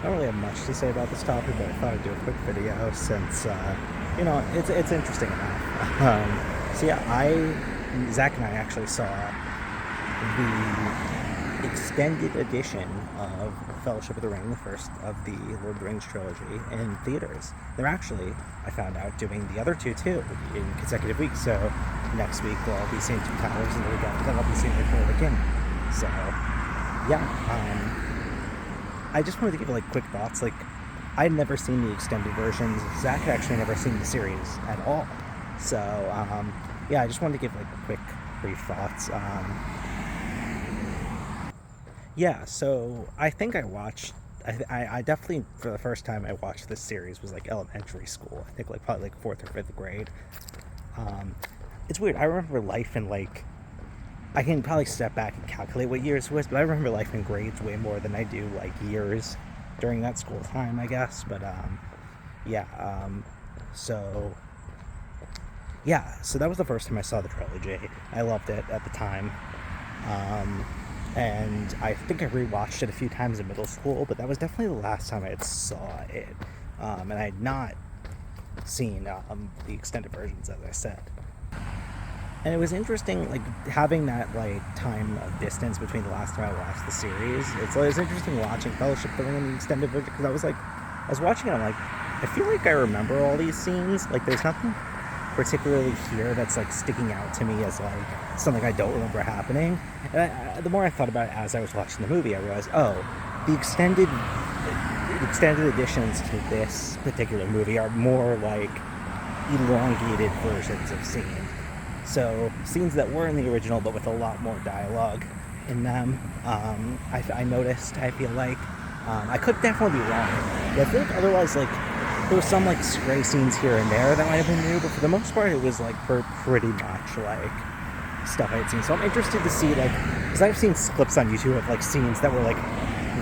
don't really have much to say about this topic, but I thought I'd do a quick video since, it's interesting enough. So yeah, Zach and I actually saw the extended edition of Fellowship of the Ring, the first of the Lord of the Rings trilogy, in theaters. They're actually, I found out, doing the other two too in consecutive weeks. So next week we'll all be seeing Two Towers, and then I'll be seeing Return of the King. So yeah, I just wanted to give like quick thoughts. Like, I'd never seen the extended versions. Zach had actually never seen the series at all. So yeah, I just wanted to give like quick, brief thoughts. Yeah, so I think I watched. I definitely, for the first time I watched this series was like elementary school. I think like probably like fourth or fifth grade. It's weird. I remember life in like. I can probably step back and calculate what years it was, but I remember life in grades way more than I do like years during that school time, I guess. But yeah. So yeah, so that was the first time I saw the trilogy. I loved it at the time. And I think I rewatched it a few times in middle school, but that was definitely the last time I had saw it. And I had not seen the extended versions, as I said. And it was interesting, like, having that, like, time of distance between the last time I watched the series. It was interesting watching Fellowship of the Ring in the extended version, because I was watching it, I'm like, I feel like I remember all these scenes. Like, there's nothing particularly here that's, like, sticking out to me as, like, something I don't remember happening. And the more I thought about it as I was watching the movie, I realized, the extended editions to this particular movie are more, like, elongated versions of scenes. So scenes that were in the original, but with a lot more dialogue in them. I noticed. I feel like I could definitely be wrong. But I feel like otherwise, like, there was some like stray scenes here and there that might have been new, but for the most part, it was like pretty much like stuff I had seen. So I'm interested to see, like, because I've seen clips on YouTube of like scenes that were like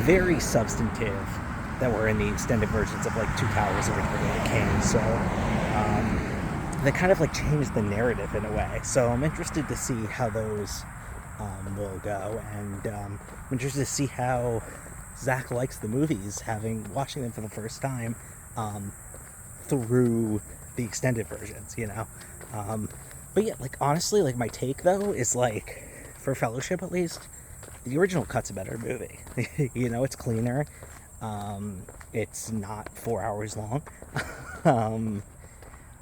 very substantive that were in the extended versions of like Two Towers and Return of the King. So they kind of like changed the narrative in a way. So I'm interested to see how those will go, and I'm interested to see how Zach likes the movies, watching them for the first time through the extended versions, you know. But yeah, like, honestly, like, my take though is like, for Fellowship at least, the original cut's a better movie. You know, it's cleaner. It's not 4 hours long.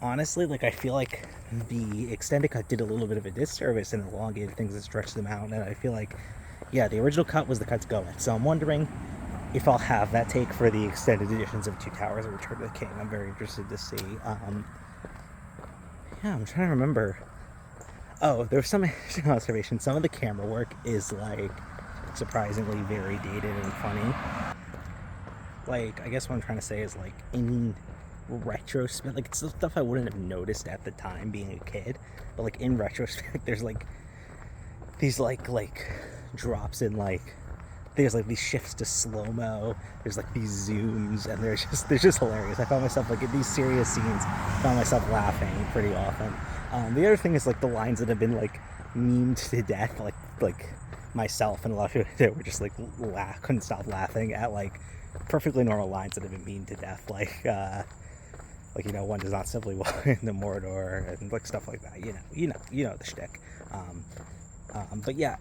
Honestly, like, I feel like the extended cut did a little bit of a disservice and elongated things and stretched them out, and I feel like, yeah, the original cut was the cut to go with. So I'm wondering if I'll have that take for the extended editions of Two Towers and Return of the King. I'm very interested to see. Yeah, I'm trying to remember. Oh, there was some interesting observation. Some of the camera work is, like, surprisingly very dated and funny. Like, I guess what I'm trying to say is, like, in retrospect, like, it's the stuff I wouldn't have noticed at the time being a kid, but like in retrospect, there's like these like drops in, like, there's like these shifts to slow-mo, there's like these zooms, and they're just hilarious. I found myself, like, in these serious scenes, found myself laughing pretty often. The other thing is, like, the lines that have been like memed to death, like myself and a lot of people were just like couldn't stop laughing at, like, perfectly normal lines that have been memed to death, like, you know, one does not simply walk into Mordor, and like stuff like that. You know the shtick. But yeah,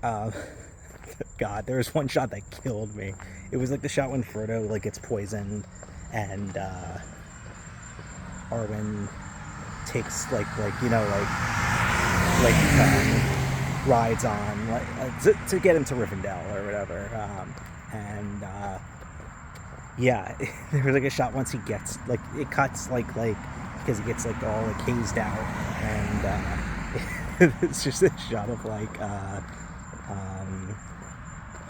God, there was one shot that killed me. It was like the shot when Frodo, like, gets poisoned, and Arwen takes rides on to get him to Rivendell or whatever, and yeah, there was like a shot once he gets, like, it cuts like because he gets like all like hazed out, and it's just a shot of like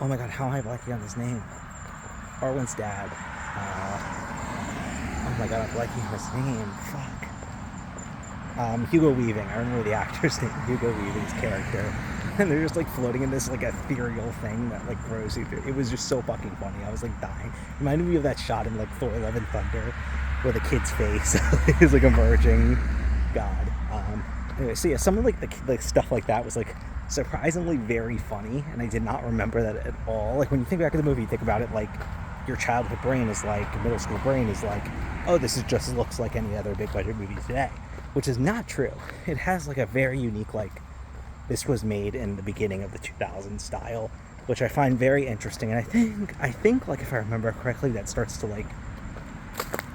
oh my god, how am I blanking on his name? Arwen's dad. Oh my god, I'm blanking on his name. Fuck. Hugo Weaving. I remember the actor's name. Hugo Weaving's character. And they're just like floating in this like ethereal thing that like grows you through. It was just so fucking funny. I was like dying. It reminded me of that shot in like Thor: Love and Thunder, where the kid's face is like emerging. God. Anyway, so yeah, some of like stuff like that was like surprisingly very funny, and I did not remember that at all. Like, when you think back of the movie, you think about it like your childhood brain is like, middle school brain is like, oh, this is just looks like any other big budget movie today, which is not true. It has like a very unique, like, this was made in the beginning of the 2000s style, which I find very interesting. And I think like, if I remember correctly, that starts to like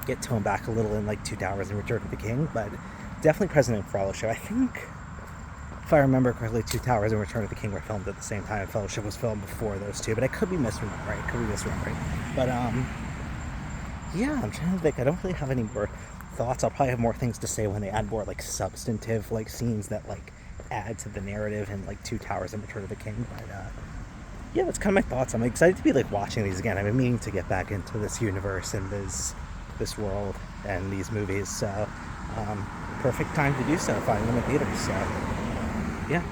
get toned back a little in like Two Towers and Return of the King, but definitely present in Fellowship. I think, if I remember correctly, Two Towers and Return of the King were filmed at the same time. Fellowship was filmed before those two, but I could be misremembering. But yeah, I'm trying to think. I don't really have any more thoughts. I'll probably have more things to say when they add more like substantive like scenes that like add to the narrative in like Two Towers and Return of the King. But yeah, that's kind of my thoughts. I'm excited to be like watching these again. I've been meaning to get back into this universe and this world and these movies. So perfect time to do so. Finding them in theaters. So yeah.